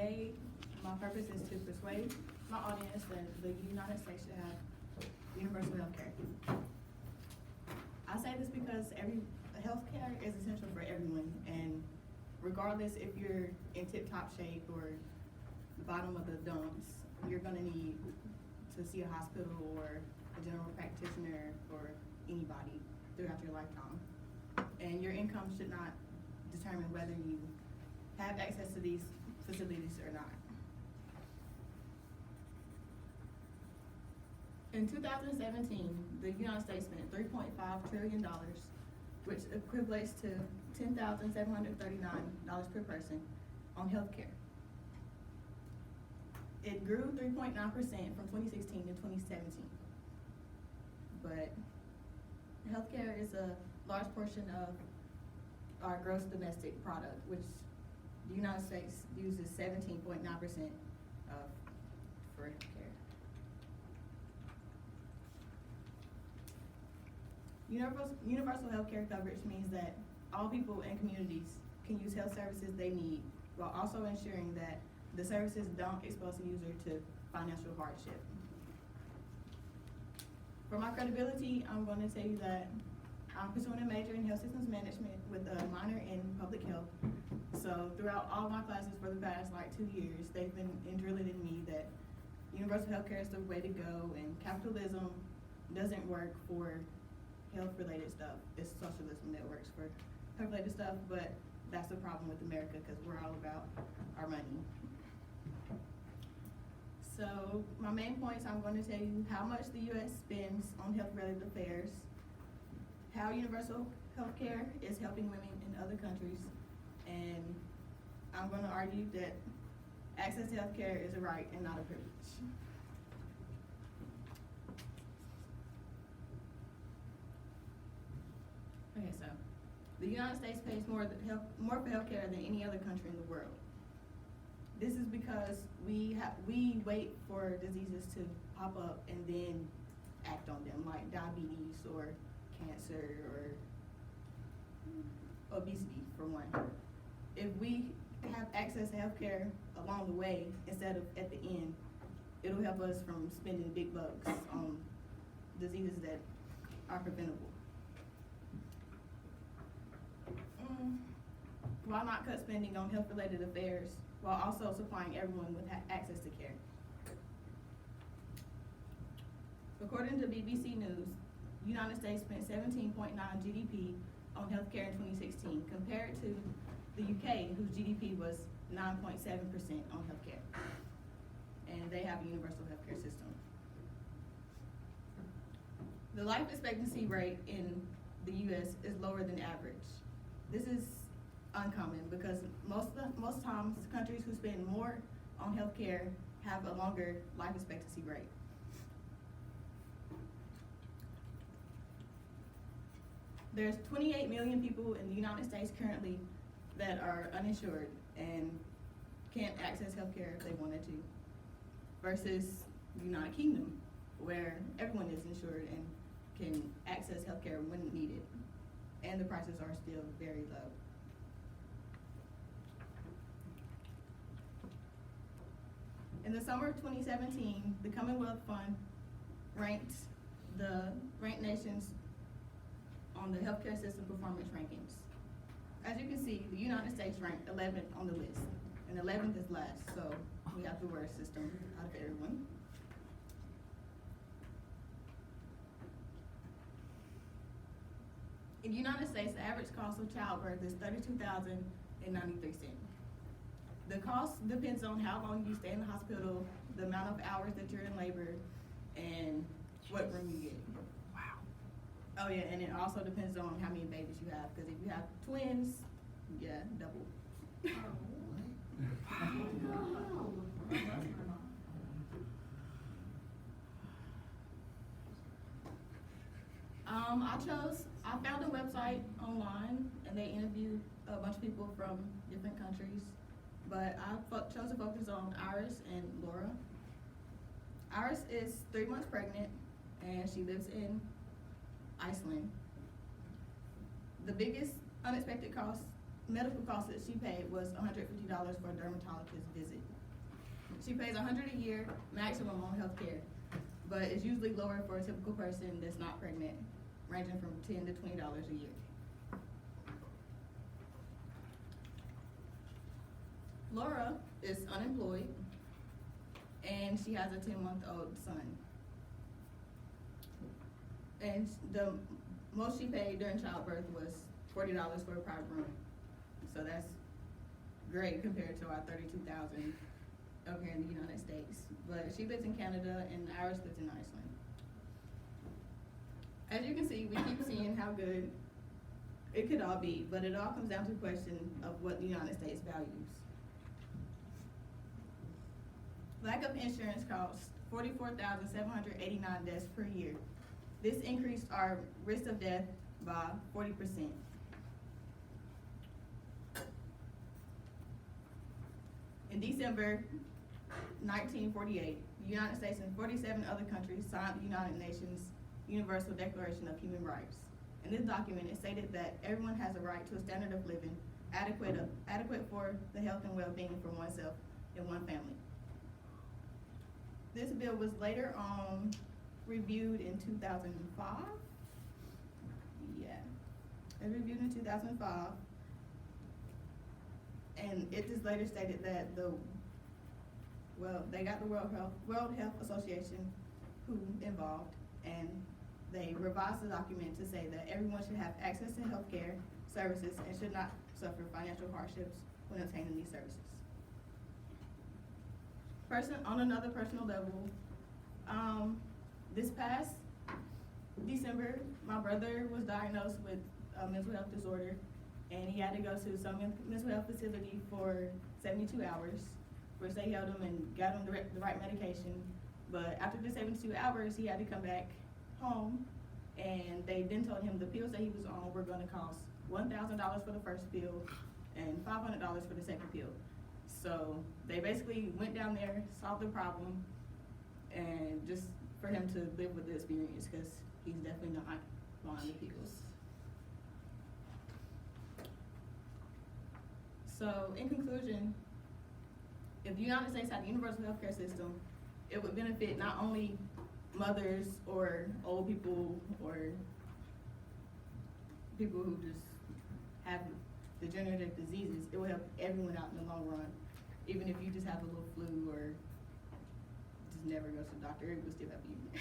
Today, my purpose is to persuade my audience that the United States should have universal health care. I say this because healthcare is essential for everyone, and regardless if you're in tip-top shape or the bottom of the dumps, you're gonna need to see a hospital or a general practitioner or anybody throughout your lifetime. And your income should not determine whether you have access to these facilities or not. In 2017, the United States spent $3.5 trillion, which equates to $10,739 per person on healthcare. It grew 3.9% from 2016 to 2017. But healthcare is a large portion of our gross domestic product, which the United States uses 17.9% of for healthcare. Universal healthcare coverage means that all people and communities can use health services they need, while also ensuring that the services don't expose the user to financial hardship. For my credibility, I'm going to tell you that I'm pursuing a major in health systems management with a minor in public health. So throughout all my classes for the past 2 years, they've been drilling in me that universal healthcare is the way to go, and capitalism doesn't work for health-related stuff. It's socialism that works for health-related stuff, but that's the problem with America because we're all about our money. So my main points, I'm going to tell you how much the U.S. spends on health-related affairs, how universal health care is helping women in other countries, and I'm going to argue that access to health care is a right and not a privilege. Okay, so the United States pays more for health care than any other country in the world. This is because we wait for diseases to pop up and then act on them, like diabetes or cancer or obesity, for one. If we have access to health care along the way instead of at the end, it'll help us from spending big bucks on diseases that are preventable. Why not cut spending on health-related affairs while also supplying everyone with access to care? According to BBC News, the United States spent 17.9 GDP on healthcare in 2016, compared to the UK, whose GDP was 9.7% on healthcare, and they have a universal healthcare system. The life expectancy rate in the US is lower than average. This is uncommon because most times countries who spend more on healthcare have a longer life expectancy rate. There's 28 million people in the United States currently that are uninsured and can't access healthcare if they wanted to, versus the United Kingdom, where everyone is insured and can access healthcare when needed, and the prices are still very low. In the summer of 2017, the Commonwealth Fund ranked nations on the healthcare system performance rankings. As you can see, the United States ranked 11th on the list, and 11th is last, so we have the worst system out of everyone. In the United States, the average cost of childbirth is $32,093. The cost depends on how long you stay in the hospital, the amount of hours that you're in labor, and what room you get. Wow. Oh yeah, and it also depends on how many babies you have, because if you have twins, yeah, double. I found a website online, and they interviewed a bunch of people from different countries, but I chose to focus on Iris and Laura. Iris is 3 months pregnant, and she lives in Iceland. The biggest unexpected cost medical cost that she paid was $150 for a dermatologist visit. She pays $100 a year maximum on health care, but it's usually lower for a typical person that's not pregnant, ranging from $10 to $20 a year. Laura is unemployed, and she has a 10-month-old son. And the most she paid during childbirth was $40 for a private room. So that's great compared to our $32,000 up here in the United States. But she lives in Canada and Iris lives in Iceland. As you can see, we keep seeing how good it could all be, but it all comes down to the question of what the United States values. Lack of insurance costs 44,789 deaths per year. This increased our risk of death by 40%. In December 1948, the United States and 47 other countries signed the United Nations Universal Declaration of Human Rights. In this document, it stated that everyone has a right to a standard of living adequate for the health and well-being for oneself and one family. This bill was later reviewed in 2005. Yeah, it was reviewed in 2005, and it just later stated that they got the World Health Association who involved, and they revised the document to say that everyone should have access to health care services and should not suffer financial hardships when obtaining these services. On another personal level, this past December, my brother was diagnosed with a mental health disorder, and he had to go to some mental health facility for 72 hours, which they held him and got him the right medication. But after the 72 hours, he had to come back home, and they then told him the pills that he was on were going to cost $1,000 for the first pill and $500 for the second pill. So they basically went down there, solved the problem, and just for him to live with the experience, because he's definitely not buying the pills. So in conclusion, if the United States had a universal healthcare system, it would benefit not only mothers or old people or people who just have degenerative diseases. It will help everyone out in the long run. Even if you just have a little flu or just never go to the doctor, it will still help you.